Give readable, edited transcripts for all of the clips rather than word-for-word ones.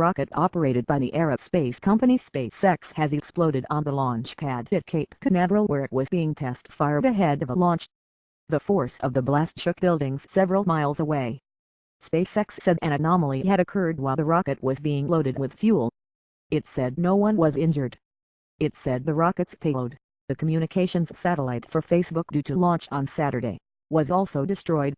rocket operated by the aerospace company SpaceX has exploded on the launch pad at Cape Canaveral where it was being test-fired ahead of a launch. The force of the blast shook buildings several miles away. SpaceX said an anomaly had occurred while the rocket was being loaded with fuel. It said no one was injured. It said the rocket's payload, the communications satellite for Facebook due to launch on Saturday, was also destroyed.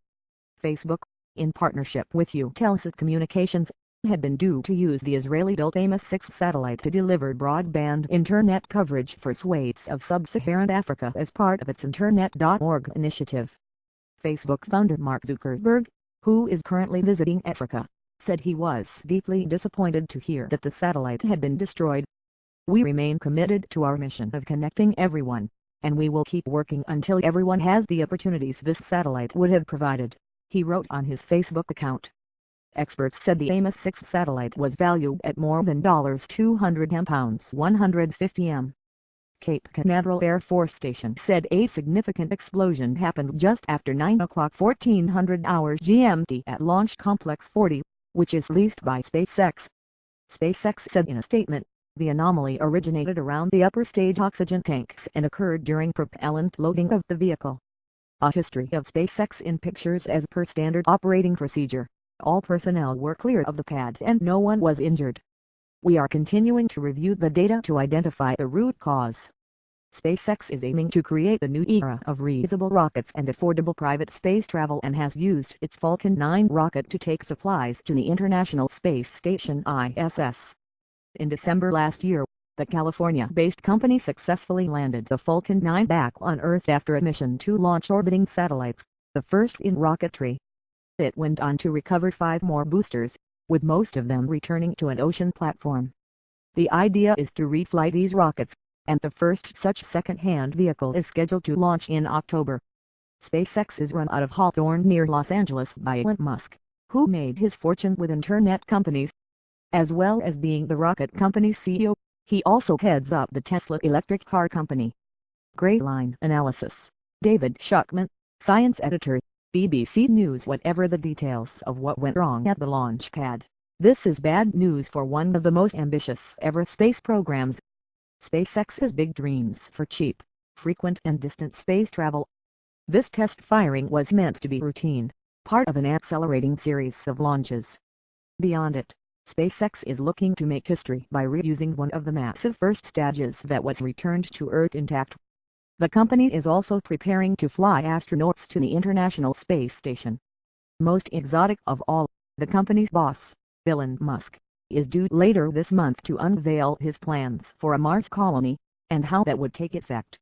Facebook, in partnership with Eutelsat Communications, had been due to use the Israeli-built Amos 6 satellite to deliver broadband internet coverage for swathes of sub-Saharan Africa as part of its Internet.org initiative. Facebook founder Mark Zuckerberg, who is currently visiting Africa, said he was deeply disappointed to hear that the satellite had been destroyed. "We remain committed to our mission of connecting everyone, and we will keep working until everyone has the opportunities this satellite would have provided," he wrote on his Facebook account. Experts said the Amos 6 satellite was valued at more than £200 150 m. Cape Canaveral Air Force Station said a significant explosion happened just after 9 o'clock 1400 hours GMT at Launch Complex 40, which is leased by SpaceX. SpaceX said in a statement, the anomaly originated around the upper stage oxygen tanks and occurred during propellant loading of the vehicle. A history of SpaceX in pictures as per standard operating procedure. All personnel were clear of the pad and no one was injured. "We are continuing to review the data to identify the root cause." SpaceX is aiming to create a new era of reusable rockets and affordable private space travel and has used its Falcon 9 rocket to take supplies to the International Space Station ISS. In December last year, the California-based company successfully landed the Falcon 9 back on Earth after a mission to launch orbiting satellites, the first in rocketry. It went on to recover 5 more boosters, with most of them returning to an ocean platform. The idea is to refly these rockets, and the first such second-hand vehicle is scheduled to launch in October. SpaceX is run out of Hawthorne near Los Angeles by Elon Musk, who made his fortune with internet companies. As well as being the rocket company's CEO, he also heads up the Tesla electric car company. Great line analysis. David Schuckman, science editor, BBC News. Whatever the details of what went wrong at the launch pad, this is bad news for one of the most ambitious ever space programs. SpaceX has big dreams for cheap, frequent and distant space travel. This test firing was meant to be routine, part of an accelerating series of launches. Beyond it, SpaceX is looking to make history by reusing one of the massive first stages that was returned to Earth intact. The company is also preparing to fly astronauts to the International Space Station. Most exotic of all, the company's boss, Elon Musk, is due later this month to unveil his plans for a Mars colony, and how that would take effect.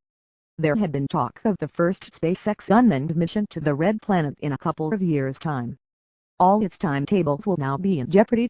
There had been talk of the first SpaceX unmanned mission to the Red Planet in a couple of years' time. All its timetables will now be in jeopardy.